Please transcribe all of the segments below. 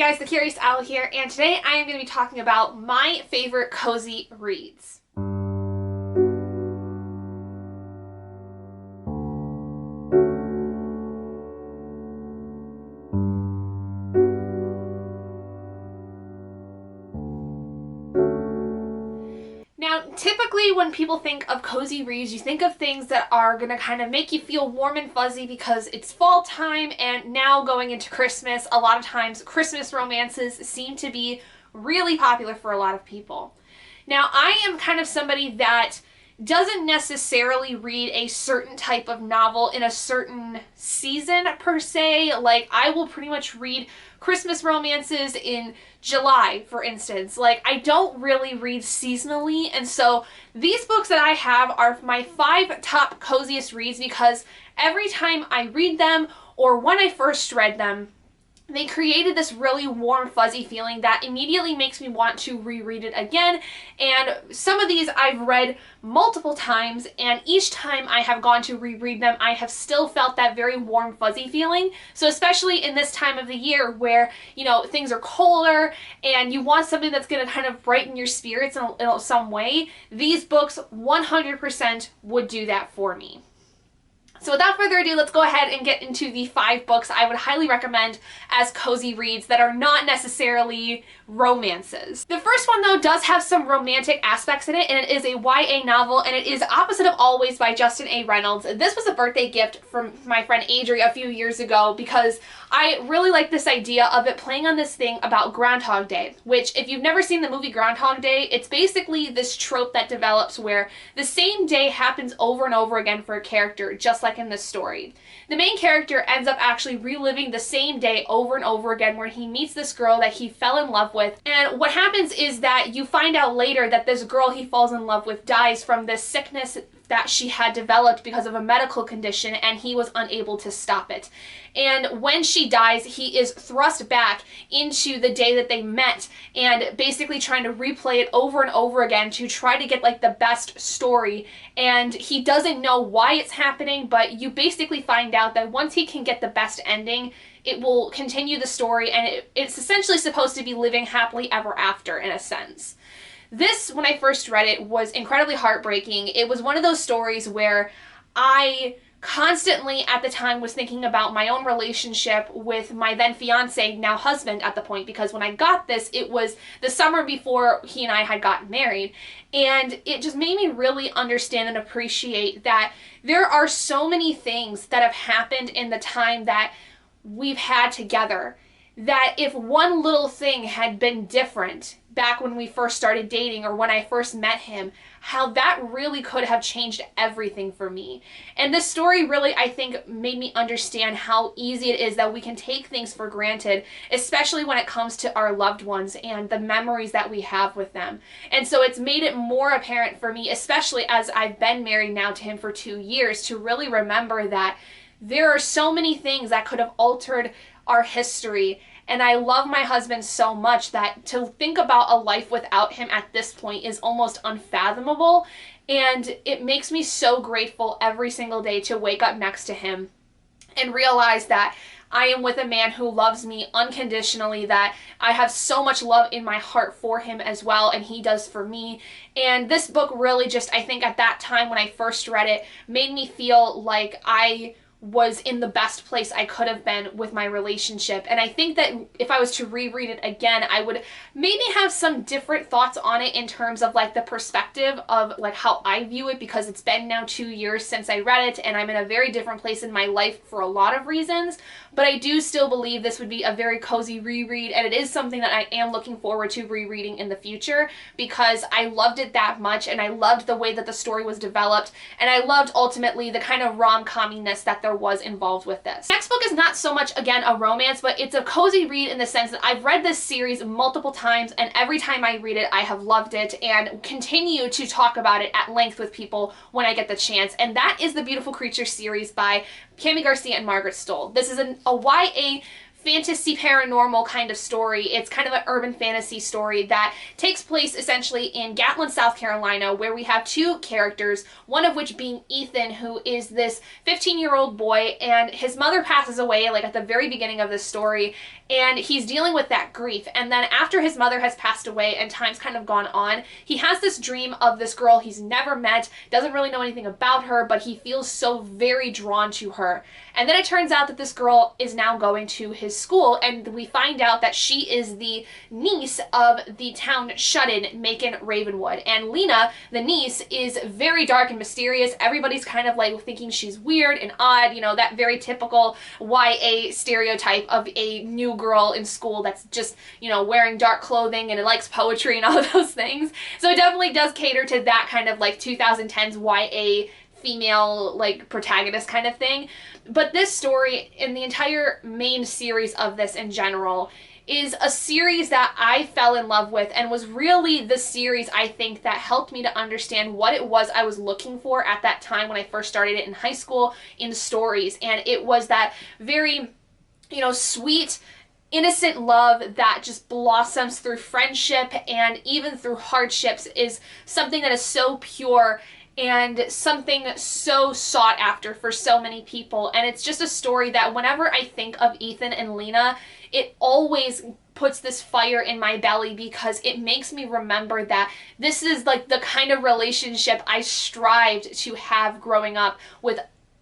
guys, The Curious Owl here, and today I am going to be talking about my favorite cozy reads. Now, typically when people think of cozy reads, you think of things that are going to kind of make you feel warm and fuzzy because it's fall time, and now going into Christmas, a lot of times Christmas romances seem to be really popular for a lot of people. Now, I am kind of somebody that doesn't necessarily read a certain type of novel in a certain season per se. Like, I will pretty much read Christmas romances in July, for instance. Like, I don't really read seasonally, and so these books that I have are my 5 top coziest reads because every time I read them or when I first read them, they created this really warm, fuzzy feeling that immediately makes me want to reread it again. And some of these I've read multiple times, and each time I have gone to reread them, I have still felt that very warm, fuzzy feeling. So especially in this time of the year where, you know, things are colder and you want something that's going to kind of brighten your spirits in some way, these books 100% would do that for me. So without further ado, let's go ahead and get into the 5 books I would highly recommend as cozy reads that are not necessarily romances. The first one, though, does have some romantic aspects in it, and it is a YA novel, and it is Opposite of Always by Justin A. Reynolds. This was a birthday gift from my friend Adri a few years ago because I really like this idea of it playing on this thing about Groundhog Day, which, if you've never seen the movie Groundhog Day, it's basically this trope that develops where the same day happens over and over again for a character, just like in this story. The main character ends up actually reliving the same day over and over again where he meets this girl that he fell in love with, and what happens is that you find out later that this girl he falls in love with dies from this sickness that she had developed because of a medical condition, and he was unable to stop it. And when she dies, he is thrust back into the day that they met and basically trying to replay it over and over again to try to get like the best story. And he doesn't know why it's happening, but you basically find out that once he can get the best ending, it will continue the story, and it's essentially supposed to be living happily ever after in a sense. This, when I first read it, was incredibly heartbreaking. It was one of those stories where I constantly at the time was thinking about my own relationship with my then fiance, now husband at the point, because when I got this, it was the summer before he and I had gotten married, and it just made me really understand and appreciate that there are so many things that have happened in the time that we've had together, that if one little thing had been different back when we first started dating or when I first met him, how that really could have changed everything for me. And this story really, I think, made me understand how easy it is that we can take things for granted, especially when it comes to our loved ones and the memories that we have with them. And so it's made it more apparent for me, especially as I've been married now to him for 2 years, to really remember that there are so many things that could have altered our history. And I love my husband so much that to think about a life without him at this point is almost unfathomable. And it makes me so grateful every single day to wake up next to him and realize that I am with a man who loves me unconditionally, that I have so much love in my heart for him as well, and he does for me. And this book really just, I think at that time when I first read it, made me feel like I was in the best place I could have been with my relationship. And I think that if I was to reread it again, I would maybe have some different thoughts on it in terms of like the perspective of like how I view it, because it's been now 2 years since I read it and I'm in a very different place in my life for a lot of reasons. But I do still believe this would be a very cozy reread, and it is something that I am looking forward to rereading in the future because I loved it that much, and I loved the way that the story was developed, and I loved ultimately the kind of rom-comminess that there was involved with this. Next book is not so much, again, a romance, but it's a cozy read in the sense that I've read this series multiple times, and every time I read it, I have loved it and continue to talk about it at length with people when I get the chance, and that is the Beautiful Creatures series by Kami Garcia and Margaret Stohl. This is a YA fantasy paranormal kind of story. It's kind of an urban fantasy story that takes place essentially in Gatlin, South Carolina, where we have two characters, one of which being Ethan, who is this 15-year-old boy, and his mother passes away like at the very beginning of the story, and he's dealing with that grief. And then after his mother has passed away and time's kind of gone on, he has this dream of this girl he's never met, doesn't really know anything about her, but he feels so very drawn to her. And then it turns out that this girl is now going to his school, and we find out that she is the niece of the town shut-in, Macon Ravenwood. And Lena, the niece, is very dark and mysterious. Everybody's kind of like thinking she's weird and odd, you know, that very typical YA stereotype of a new girl in school that's just, you know, wearing dark clothing and it likes poetry and all of those things. So it definitely does cater to that kind of like 2010s YA female like protagonist kind of thing. But this story and the entire main series of this in general is a series that I fell in love with, and was really the series I think that helped me to understand what it was I was looking for at that time when I first started it in high school in stories. And it was that very, you know, sweet, innocent love that just blossoms through friendship and even through hardships, is something that is so pure and something so sought after for so many people. And it's just a story that whenever I think of Ethan and Lena, it always puts this fire in my belly, because it makes me remember that this is like the kind of relationship I strived to have growing up with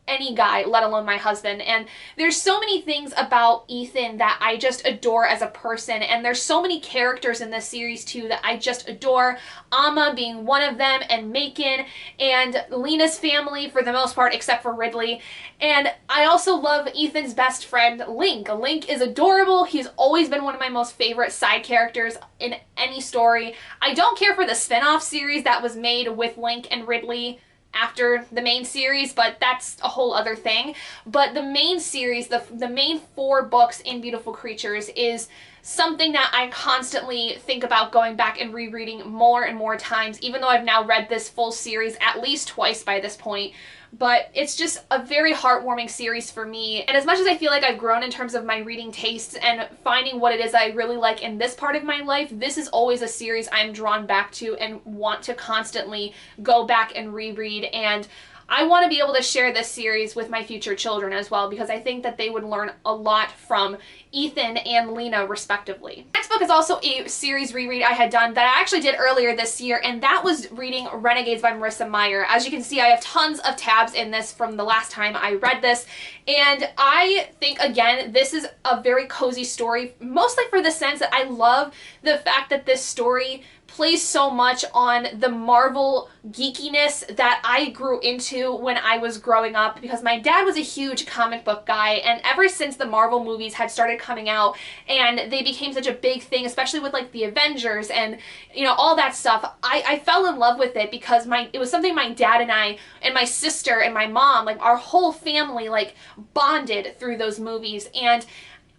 any guy, let alone my husband. And there's so many things about Ethan that I just adore as a person, and there's so many characters in this series too that I just adore, Amma being one of them, and Macon, and Lena's family for the most part except for Ridley. And I also love Ethan's best friend, Link. Link is adorable. He's always been one of my most favorite side characters in any story. I don't care for the spin-off series that was made with Link and Ridley after the main series, but that's a whole other thing. But the main series, the main 4 books in Beautiful Creatures, is something that I constantly think about going back and rereading more and more times, even though I've now read this full series at least twice by this point. But it's just a very heartwarming series for me. And as much as I feel like I've grown in terms of my reading tastes and finding what it is I really like in this part of my life, this is always a series I'm drawn back to and want to constantly go back and reread. And I want to be able to share this series with my future children as well, because I think that they would learn a lot from Ethan and Lena respectively. Next book is also a series reread I had done that I actually did earlier this year, and that was reading Renegades by Marissa Meyer. As you can see, I have tons of tabs in this from the last time I read this, and I think, again, this is a very cozy story, mostly for the sense that I love the fact that this story plays so much on the Marvel geekiness that I grew into when I was growing up, because my dad was a huge comic book guy, and ever since the Marvel movies had started coming out and they became such a big thing, especially with like the Avengers and, you know, all that stuff, I fell in love with it, because it was something my dad and I and my sister and my mom, like our whole family, like bonded through those movies. And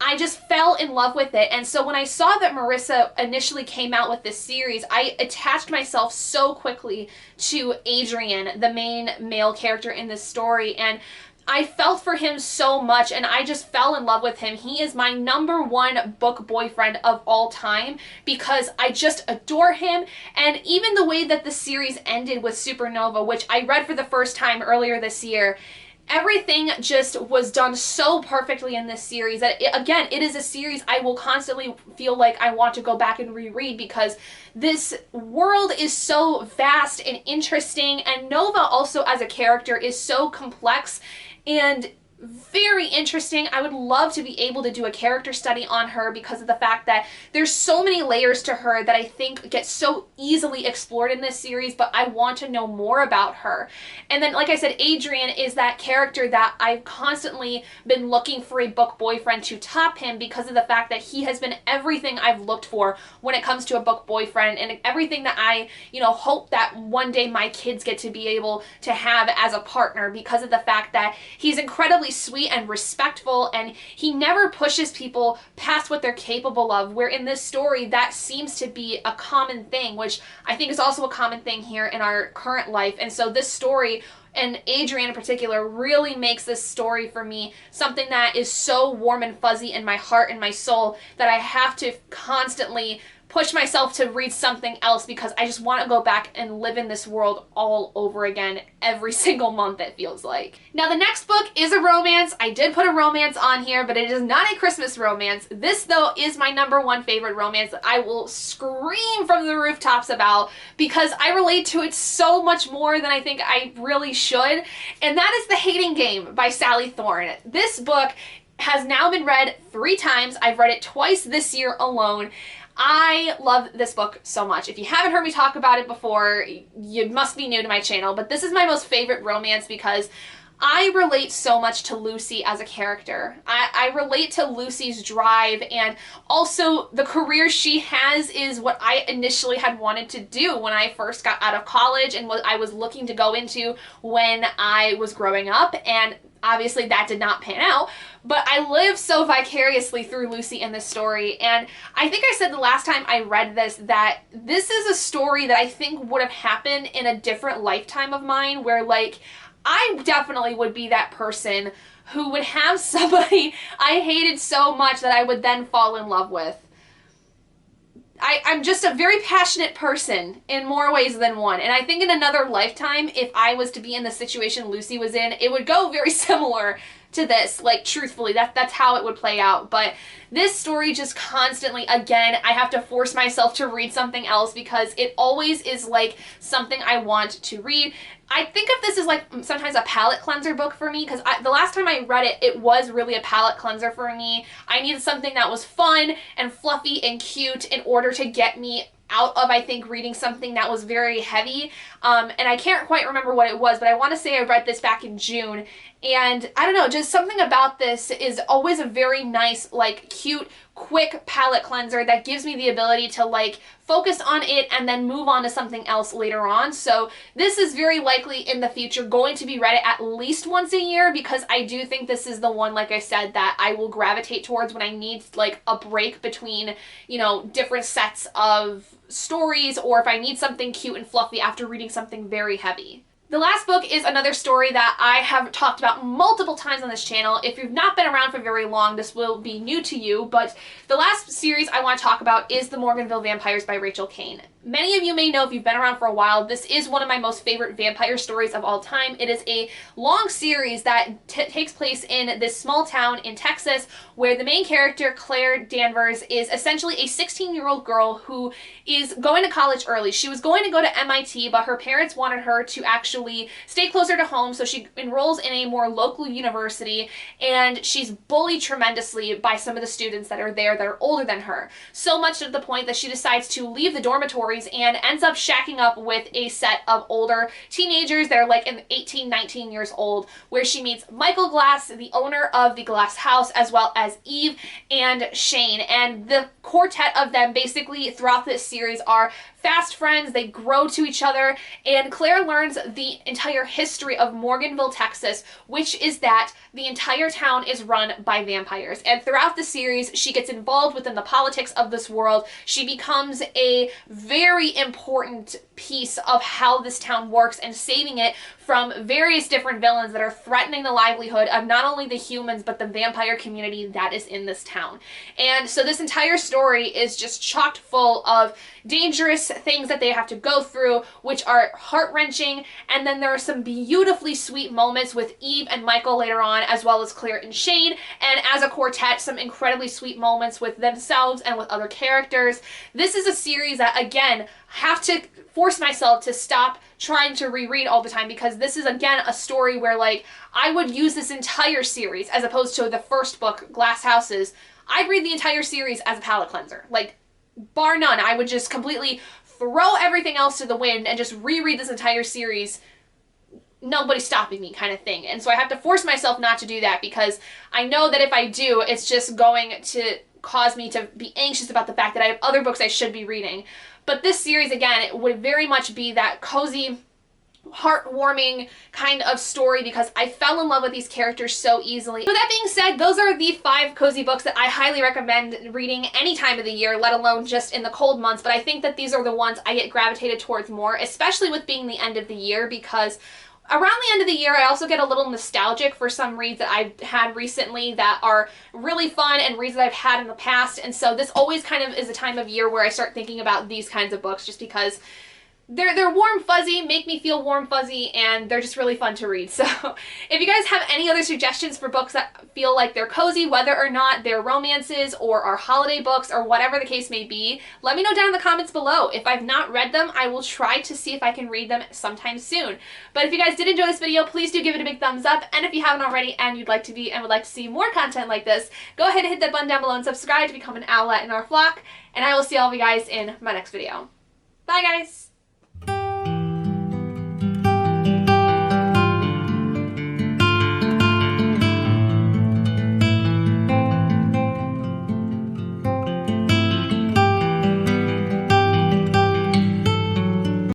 I just fell in love with it. And so when I saw that Marissa initially came out with this series, I attached myself so quickly to Adrian, the main male character in this story, and I felt for him so much, and I just fell in love with him. He is my #1 book boyfriend of all time, because I just adore him. And even the way that the series ended with Supernova, which I read for the first time earlier this year, everything just was done so perfectly in this series that, again, it is a series I will constantly feel like I want to go back and reread, because this world is so vast and interesting, and Nova also as a character is so complex and very interesting. I would love to be able to do a character study on her, because of the fact that there's so many layers to her that I think get so easily explored in this series, but I want to know more about her. And then, like I said, Adrian is that character that I've constantly been looking for a book boyfriend to top him, because of the fact that he has been everything I've looked for when it comes to a book boyfriend, and everything that I, you know, hope that one day my kids get to be able to have as a partner, because of the fact that he's incredibly sweet and respectful, and he never pushes people past what they're capable of, where in this story that seems to be a common thing, which I think is also a common thing here in our current life. And so this story and Adrian in particular really makes this story for me something that is so warm and fuzzy in my heart and my soul that I have to constantly push myself to read something else because I just want to go back and live in this world all over again every single month, it feels like. Now the next book is a romance. I did put a romance on here, but it is not a Christmas romance. This though is my #1 favorite romance that I will scream from the rooftops about because I relate to it so much more than I think I really should, and that is The Hating Game by Sally Thorne. This book has now been read 3 times. I've read it twice this year alone. I love this book so much. If you haven't heard me talk about it before, you must be new to my channel, but this is my most favorite romance because I relate so much to Lucy as a character. I relate to Lucy's drive, and also the career she has is what I initially had wanted to do when I first got out of college and what I was looking to go into when I was growing up, and obviously that did not pan out, but I live so vicariously through Lucy in this story, and I think I said the last time I read this that this is a story that I think would have happened in a different lifetime of mine where, like, I definitely would be that person who would have somebody I hated so much that I would then fall in love with. I'm just a very passionate person in more ways than one, and I think in another lifetime, if I was to be in the situation Lucy was in, it would go very similar to this. Like, truthfully, that's how it would play out. But this story just constantly, again, I have to force myself to read something else because it always is like something I want to read. I think of this as like sometimes a palate cleanser book for me because the last time I read it, it was really a palate cleanser for me. I needed something that was fun and fluffy and cute in order to get me out of, I think, reading something that was very heavy. And I can't quite remember what it was, but I want to say I read this back in June. And I don't know, just something about this is always a very nice, like, cute, quick palate cleanser that gives me the ability to, like, focus on it and then move on to something else later on. So this is very likely in the future going to be read at least once a year because I do think this is the one, like I said, that I will gravitate towards when I need, like, a break between, you know, different sets of stories, or if I need something cute and fluffy after reading something very heavy. The last book is another story that I have talked about multiple times on this channel. If you've not been around for very long, this will be new to you, but the last series I want to talk about is The Morganville Vampires by Rachel Caine. Many of you may know if you've been around for a while, this is one of my most favorite vampire stories of all time. It is a long series that takes place in this small town in Texas where the main character, Claire Danvers, is essentially a 16-year-old girl who is going to college early. She was going to go to MIT, but her parents wanted her to actually stay closer to home, so she enrolls in a more local university, and she's bullied tremendously by some of the students that are there that are older than her. So much to the point that she decides to leave the dormitories and ends up shacking up with a set of older teenagers that are like 18, 19 years old, where she meets Michael Glass, the owner of the Glass House, as well as Eve and Shane. And the quartet of them basically throughout this series are fast friends. They grow to each other, and Claire learns the entire history of Morganville, Texas, which is that the entire town is run by vampires. And throughout the series, she gets involved within the politics of this world. She becomes a very important piece of how this town works and saving it from various different villains that are threatening the livelihood of not only the humans but the vampire community that is in this town. And so this entire story is just chock full of dangerous things that they have to go through, which are heart-wrenching, and then there are some beautifully sweet moments with Eve and Michael later on, as well as Claire and Shane, and as a quartet, some incredibly sweet moments with themselves and with other characters. This is a series that, again, have to force myself to stop trying to reread all the time, because this is, again, a story where, like, I would use this entire series as opposed to the first book, Glass Houses. I'd read the entire series as a palate cleanser. Like, bar none. I would just completely throw everything else to the wind and just reread this entire series. Nobody's stopping me, kind of thing. And so I have to force myself not to do that, because I know that if I do, it's just going to cause me to be anxious about the fact that I have other books I should be reading. But this series, again, it would very much be that cozy, heartwarming kind of story, because I fell in love with these characters so easily. With that being said, those are the 5 cozy books that I highly recommend reading any time of the year, let alone just in the cold months. But I think that these are the ones I get gravitated towards more, especially with being the end of the year, because around the end of the year, I also get a little nostalgic for some reads that I've had recently that are really fun and reads that I've had in the past. And so this always kind of is a time of year where I start thinking about these kinds of books just because they're warm fuzzy, make me feel warm fuzzy, and they're just really fun to read. So if you guys have any other suggestions for books that feel like they're cozy, whether or not they're romances or are holiday books or whatever the case may be, let me know down in the comments below. If I've not read them, I will try to see if I can read them sometime soon. But if you guys did enjoy this video, please do give it a big thumbs up. And if you haven't already and you'd like to be and would like to see more content like this, go ahead and hit that button down below and subscribe to become an owlet in our flock. And I will see all of you guys in my next video. Bye guys!